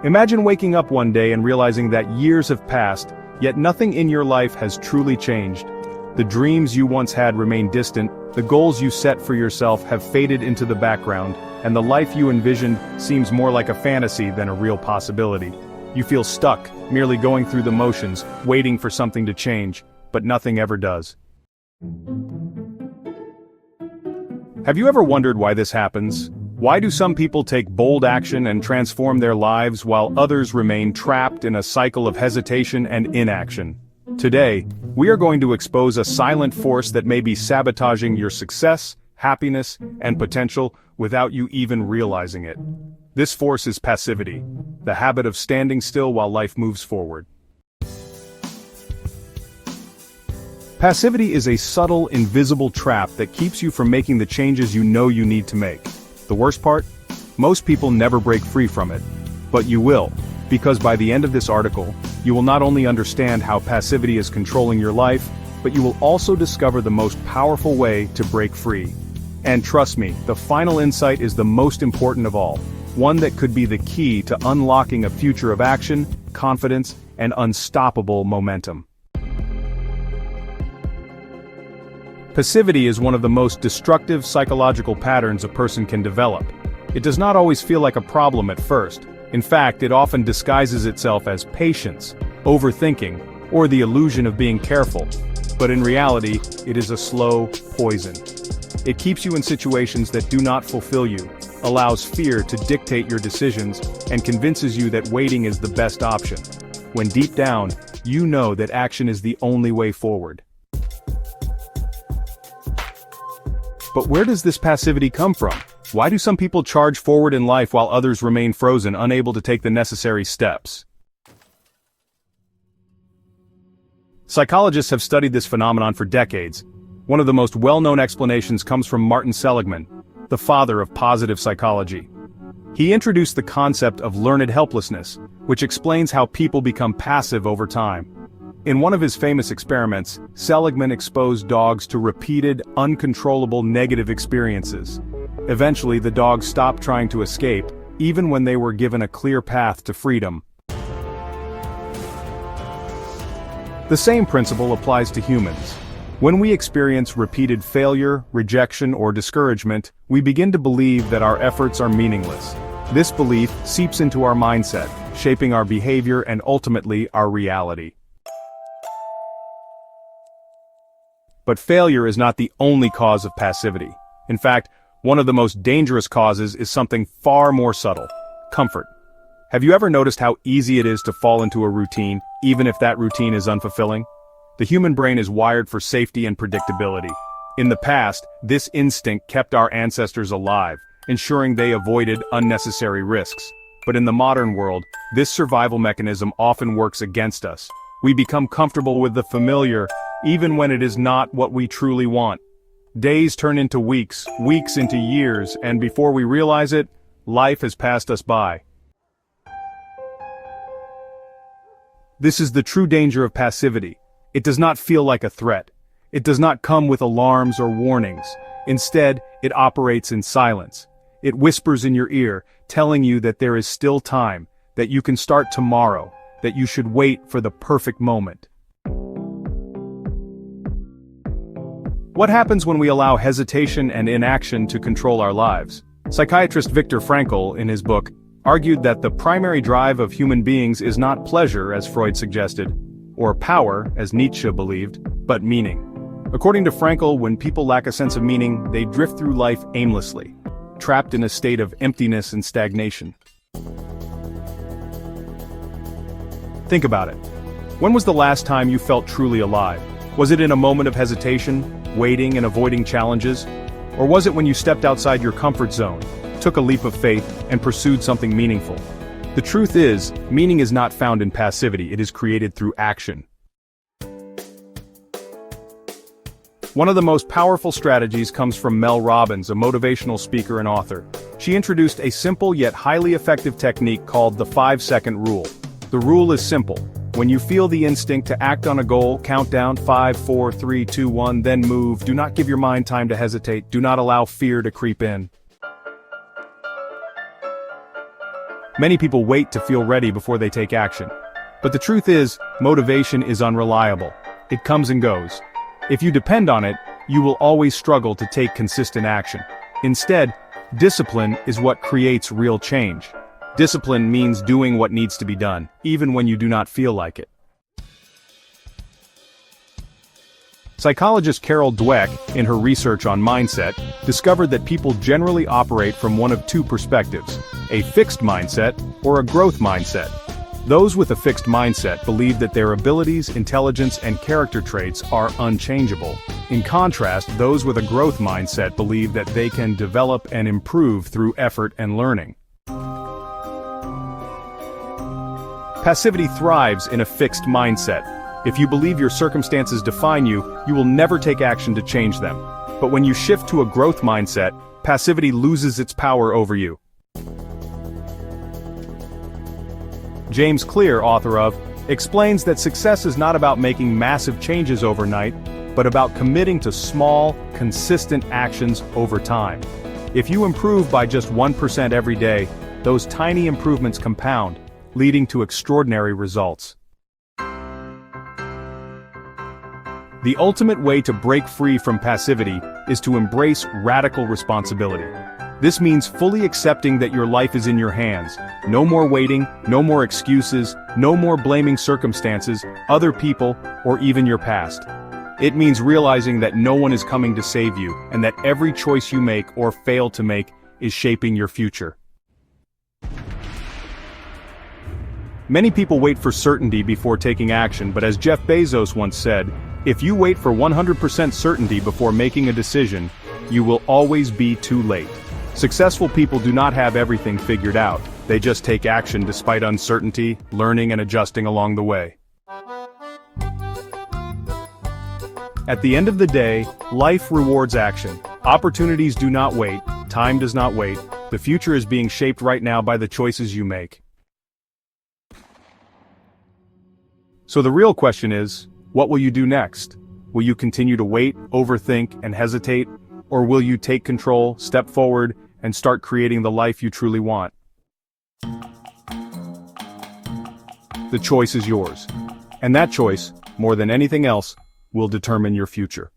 Imagine waking up one day and realizing that years have passed, yet nothing in your life has truly changed. The dreams you once had remain distant, the goals you set for yourself have faded into the background, and the life you envisioned seems more like a fantasy than a real possibility. You feel stuck, merely going through the motions, waiting for something to change, but nothing ever does. Have you ever wondered why this happens? Why do some people take bold action and transform their lives while others remain trapped in a cycle of hesitation and inaction? Today, we are going to expose a silent force that may be sabotaging your success, happiness, and potential without you even realizing it. This force is passivity, the habit of standing still while life moves forward. Passivity is a subtle, invisible trap that keeps you from making the changes you know you need to make. The worst part? Most people never break free from it. But you will, because by the end of this article, you will not only understand how passivity is controlling your life, but you will also discover the most powerful way to break free. And trust me, the final insight is the most important of all, one that could be the key to unlocking a future of action, confidence, and unstoppable momentum. Passivity is one of the most destructive psychological patterns a person can develop. It does not always feel like a problem at first. In fact, it often disguises itself as patience, overthinking, or the illusion of being careful. But in reality, it is a slow poison. It keeps you in situations that do not fulfill you, allows fear to dictate your decisions, and convinces you that waiting is the best option, when deep down, you know that action is the only way forward. But where does this passivity come from? Why do some people charge forward in life while others remain frozen, unable to take the necessary steps? Psychologists have studied this phenomenon for decades. One of the most well-known explanations comes from Martin Seligman, the father of positive psychology. He introduced the concept of learned helplessness, which explains how people become passive over time. In one of his famous experiments, Seligman exposed dogs to repeated, uncontrollable negative experiences. Eventually, the dogs stopped trying to escape, even when they were given a clear path to freedom. The same principle applies to humans. When we experience repeated failure, rejection, or discouragement, we begin to believe that our efforts are meaningless. This belief seeps into our mindset, shaping our behavior and ultimately our reality. But failure is not the only cause of passivity. In fact, one of the most dangerous causes is something far more subtle: comfort. Have you ever noticed how easy it is to fall into a routine, even if that routine is unfulfilling? The human brain is wired for safety and predictability. In the past, this instinct kept our ancestors alive, ensuring they avoided unnecessary risks. But in the modern world, this survival mechanism often works against us. We become comfortable with the familiar, even when it is not what we truly want. Days turn into weeks, weeks into years, and before we realize it, life has passed us by. This is the true danger of passivity. It does not feel like a threat. It does not come with alarms or warnings. Instead, it operates in silence. It whispers in your ear, telling you that there is still time, that you can start tomorrow, that you should wait for the perfect moment. What happens when we allow hesitation and inaction to control our lives? Psychiatrist Viktor Frankl, in his book, argued that the primary drive of human beings is not pleasure, as Freud suggested, or power, as Nietzsche believed, but meaning. According to Frankl, when people lack a sense of meaning, they drift through life aimlessly, trapped in a state of emptiness and stagnation. Think about it. When was the last time you felt truly alive? Was it in a moment of hesitation, waiting and avoiding challenges? Or was it when you stepped outside your comfort zone, took a leap of faith, and pursued something meaningful? The truth is, meaning is not found in passivity, it is created through action. One of the most powerful strategies comes from Mel Robbins, a motivational speaker and author. She introduced a simple yet highly effective technique called the 5-second rule. The rule is simple. When you feel the instinct to act on a goal, count down 5, 4, 3, 2, 1, then move. Do not give your mind time to hesitate. Do not allow fear to creep in. Many people wait to feel ready before they take action. But the truth is, motivation is unreliable. It comes and goes. If you depend on it, you will always struggle to take consistent action. Instead, discipline is what creates real change. Discipline means doing what needs to be done, even when you do not feel like it. Psychologist Carol Dweck, in her research on mindset, discovered that people generally operate from one of two perspectives: a fixed mindset or a growth mindset. Those with a fixed mindset believe that their abilities, intelligence, and character traits are unchangeable. In contrast, those with a growth mindset believe that they can develop and improve through effort and learning. Passivity thrives in a fixed mindset. If you believe your circumstances define you, you will never take action to change them. But when you shift to a growth mindset, passivity loses its power over you. James Clear, author of, explains that success is not about making massive changes overnight, but about committing to small, consistent actions over time. If you improve by just 1% every day, those tiny improvements compound, leading to extraordinary results. The ultimate way to break free from passivity is to embrace radical responsibility. This means fully accepting that your life is in your hands. No more waiting, no more excuses, no more blaming circumstances, other people, or even your past. It means realizing that no one is coming to save you, and that every choice you make or fail to make is shaping your future. Many people wait for certainty before taking action, but as Jeff Bezos once said, if you wait for 100% certainty before making a decision, you will always be too late. Successful people do not have everything figured out. They just take action despite uncertainty, learning and adjusting along the way. At the end of the day, life rewards action. Opportunities do not wait, time does not wait. The future is being shaped right now by the choices you make. So the real question is, what will you do next? Will you continue to wait, overthink, and hesitate? Or will you take control, step forward, and start creating the life you truly want? The choice is yours. And that choice, more than anything else, will determine your future.